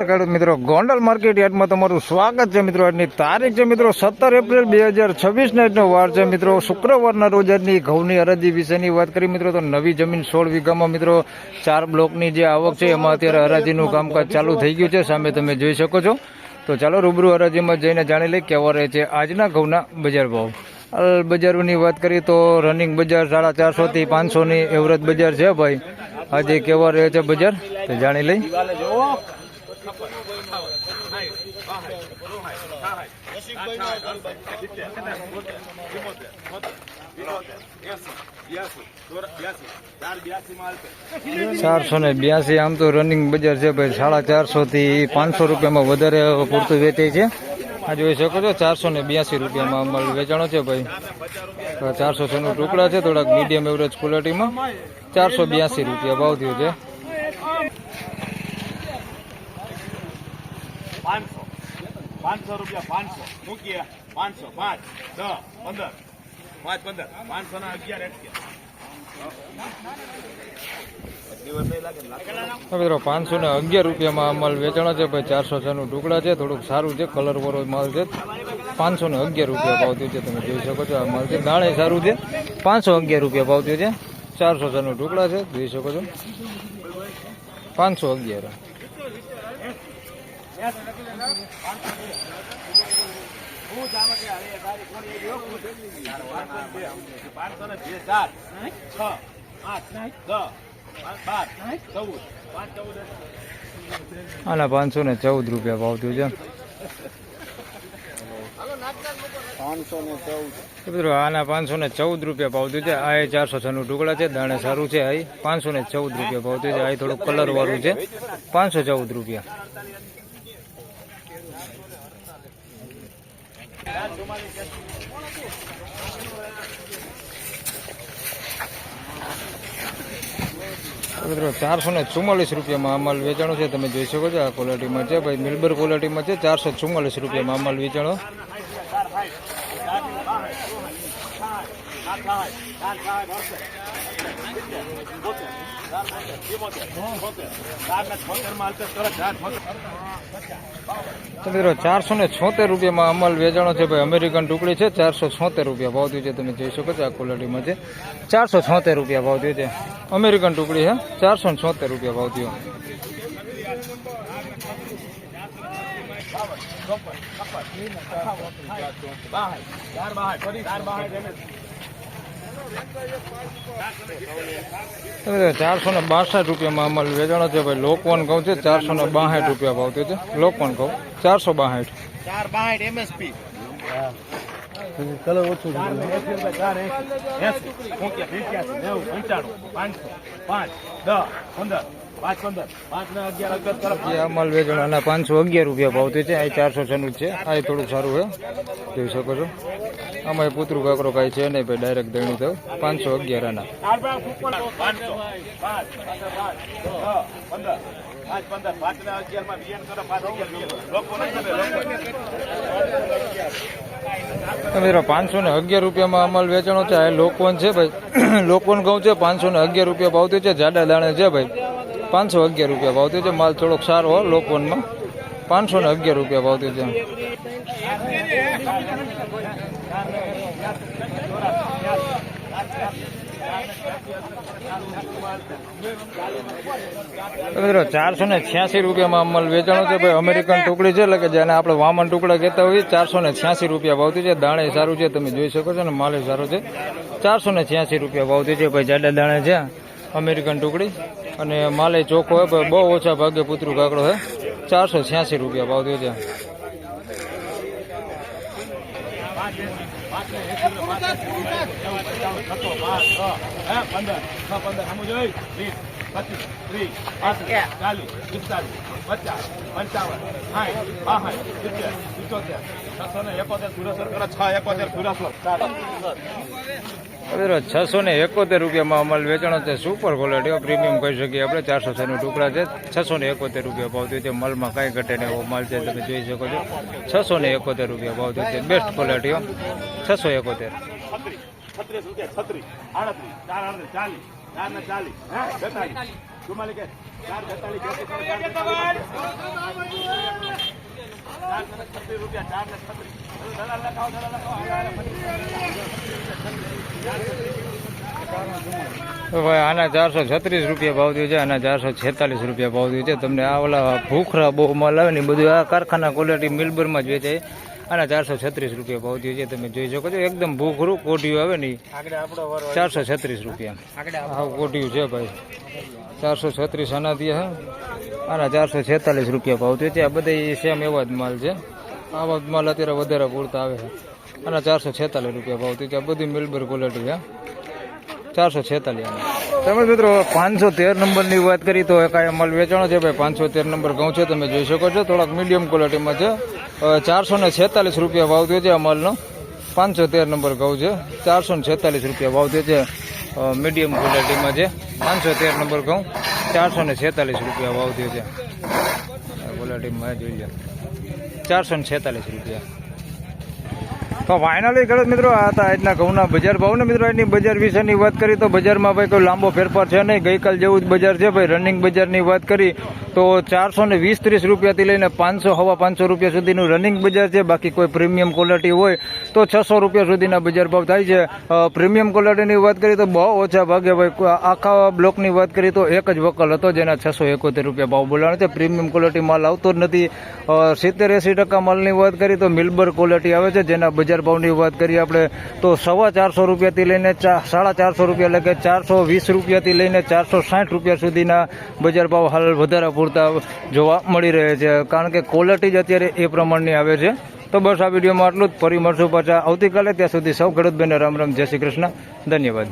ખેડૂત મિત્રો ગોંડલ માર્કેટ યાર્ડમાં તમારું સ્વાગત છે મિત્રો. આજની તારીખ છે મિત્રો 17 એપ્રિલ 2026 ના આજનો વાર છે મિત્રો. શુક્રવારના રોજ આજની ઘઉંની હરાજી વિશેની વાત કરી મિત્રો તો નવી જમીન 16 વીઘામાં મિત્રો 4 બ્લોકની જે આવક છે એમાં અત્યારે હરાજીનું કામકાજ ચાલુ થઈ ગયું છે, સામે તમે જોઈ શકો છો. તો ચાલો રૂબરૂ હરાજીમાં જઈને જાણી લઈ કેવા રહે છે આજના ઘઉંના બજાર ભાવ. હાલ બજારોની વાત કરીએ તો રનિંગ બજાર 450 થી 500 ની એવરેજ બજાર છે ભાઈ. આજે કેવા રહે છે બજાર તો જાણી લઈ. ₹482 આમ તો રનિંગ બજાર છે ભાઈ. 450 થી 500 રૂપિયામાં વધારે પૂરતું વેચાય છે. આ જોઈ શકો છો 482 રૂપિયામાં માલ વેચાણો છે ભાઈ. 400 નું ટુકડા છે, થોડાક મીડિયમ એવરેજ ક્વોલિટીમાં 482 રૂપિયા ભાવ થયો છે. 500 રૂપિયા 500 મૂકીએ 500 5 10 15 5 15 500 ના 11 મિત્રો 511 રૂપિયામાં માલ વેચાણો છે ભાઈ. 406 નું ટુકડા છે, થોડુંક સારું છે, કલર વાળો માલ છે. 511 રૂપિયા ભાવ થયો છે, તમે જોઈ શકો છો. આ માલ છે, દાણે સારું છે. 511 રૂપિયા ભાવ થયો છે. 406 નું ટુકડા છે, જોઈ શકો છો. 511 આના 514 રૂપિયા ભાવ થયું છે. મિત્રો આના 514 રૂપિયા ભાવ થયું છે. આ 406 નું ટુકડા છે, દાણે સારું છે. આ 514 રૂપિયા ભાવ થયું છે. આ થોડું કલર વાળું છે. 514 રૂપિયા. મિત્રો 444 રૂપિયામાં અમલ વેચાણો છે, તમે જોઈ શકો છો. આ ક્વોલિટીમાં છે ભાઈ, મિલબર ક્વોલિટીમાં છે. 444 રૂપિયામાં અમલ વેચાણો. મિત્રો 476 રૂપિયામાં અમલ વેચાણો છે ભાઈ. અમેરિકન ટુકડી છે. 476 રૂપિયા ભાવ થયું છે, તમે જોઈ શકો છો. આ ક્વોલિટીમાં છે. 476 રૂપિયા ભાવ થયો છે. અમેરિકન ટુકડી છે. 476 રૂપિયા ભાવ થયો. ₹462 રૂપિયામાં અમલ વેચાણો છે ભાઈ. લોકવન ઘઉં છે. 462 રૂપિયા ભાવ થયો છે. લોકવન ઘઉં 462. MSP કલર ઓછું છે. 511 રૂપિયા ભાવ થયો છે. આ 406 નું છે. આ થોડુંક સારું છે, જોઈ શકો છો. આમાં પુતરું કાકરો કાંઈ છે નહીં ભાઈ, ડાયરેક્ટ દેણી થયું. 511 આના. મિત્રો 511 રૂપિયામાં અમલ વેચાણો છે. આ લોકવન છે ભાઈ. લોકવન ઘઉં છે. 511 રૂપિયા ભાવ થયો છે. જાડા દાણે છે ભાઈ. 511 રૂપિયા ભાવ થયો છે. માલ થોડોક સારો હોય લોકવનમાં. 511 રૂપિયા ભાવ થયો છે. મિત્રો 486 રૂપિયામાં અમલ વેચાણો છે ભાઈ. અમેરિકન ટુકડી છે, એટલે કે જેને આપણે વામન ટુકડા કહેતા હોઈએ. 486 રૂપિયા ભાવતી છે. દાણે સારું છે, તમે જોઈ શકો છો ને. માલે સારો છે. 486 રૂપિયા ભાવતી છે ભાઈ. જાડા દાણે છે અમેરિકન ટુકડી, અને માલે ચોખ્ખો હોય ભાઈ. બહુ ઓછા ભાગે પુતરું કાકડો છે. 486 રૂપિયા ભાવતી છે. મિત્રો 671 રૂપિયામાં અમલ વેચાણો છે. સુપર ક્વોલિટી પ્રીમિયમ કહી શકીએ આપણે. 406 નું ટુકડા છે. 671 રૂપિયા ભાવ થયો છે. માલમાં કાંઈ ઘટે નહીં એવો માલ છે, તમે જોઈ શકો છો. 671 રૂપિયા ભાવ થયો છે. Best quality 671. 36 રૂપિયા 36 38 4 40 4 ને 40 42 ચુમ્માલી કે 4 46 રૂપિયા 4 ને 36 દલાલ તો ભાઈ આના 436 રૂપિયા ભાવ થયો છે, આના 446 રૂપિયા ભાવ થયો છે. તમને આ ઓલા ભૂખરા બહુ માલ આવે ને એ બધું આ કારખાના ક્વોલિટી મિલબરમાં જ વેચાય. આના 436 રૂપિયા ભાવ થયો છે. તમે જોઈ શકો છો એકદમ ભૂખરું કોઢિયું આવે ને 436 રૂપિયા આવું કોઢિયું છે ભાઈ. 436 આના થયા હે, આના 446 રૂપિયા ભાવ થયો છે. આ બધા સેમ એવા જ માલ છે. આવા જ માલ અત્યારે વધારે પૂરતા આવે છે. આના 446 રૂપિયા ભાવ થયો છે. આ બધી મિલબર ક્વોલિટી છે. 446. તમે મિત્રો 513 નંબરની વાત કરી તો કાંઈ માલ વેચાણો છે ભાઈ. 513 નંબર ઘઉં છે, તમે જોઈ શકો છો. થોડાક મીડિયમ ક્વોલિટીમાં છે. 446 રૂપિયા ભાવ થયો છે આ માલનો. 513 નંબર ઘઉં છે. 446 રૂપિયા ભાવ થયો છે. મીડિયમ ક્વોલિટીમાં છે. 513 નંબર ઘઉં 446 રૂપિયા ભાવ થયો છે. ક્વોલિટીમાં જોઈ લો 446 રૂપિયા. તો ફાઇનલી ખેડૂત મિત્રો આ હતા આજના ઘઉંના બજાર ભાવ ને મિત્રો. આજની બજાર વિશેની વાત કરી તો બજારમાં ભાઈ કોઈ લાંબો ફેરફાર છે નહીં. ગઈકાલ જેવું જ બજાર છે ભાઈ. રનિંગ બજારની વાત કરી તો 420-30 રૂપિયાથી લઈને 500-550 રૂપિયા સુધીનું રનિંગ બજાર છે. બાકી કોઈ પ્રીમિયમ ક્વોલિટી હોય તો 600 રૂપિયા સુધીના બજાર ભાવ થાય છે. પ્રીમિયમ ક્વોલિટીની વાત કરી તો બહુ ઓછા ભાગે ભાઈ. આખા બ્લોકની વાત કરી તો એક જ વકલ હતો જેના 671 રૂપિયા ભાવ બોલાવાનો છે. પ્રીમિયમ ક્વોલિટી માલ આવતો જ નથી. 70-80% માલની વાત કરી તો મિલબર ક્વોલિટી આવે છે જેના બજાર ભાવની વાત કરીએ આપણે તો 450 રૂપિયાથી લઈને 450 રૂપિયા એટલે કે 420 રૂપિયાથી લઈને 460 રૂપિયા સુધીના બજાર ભાવ હાલ વધારે પૂરતા જોવા મળી રહે છે. કારણ કે ક્વોલિટી જ અત્યારે એ પ્રમાણની આવે છે. તો બસ આ વિડીયોમાં આટલું જ. ફરી મળશું પાછા આવતીકાલે. ત્યાં સુધી સૌ ખેડૂત ભાઈને રામ રામ, જય શ્રી કૃષ્ણ, ધન્યવાદ.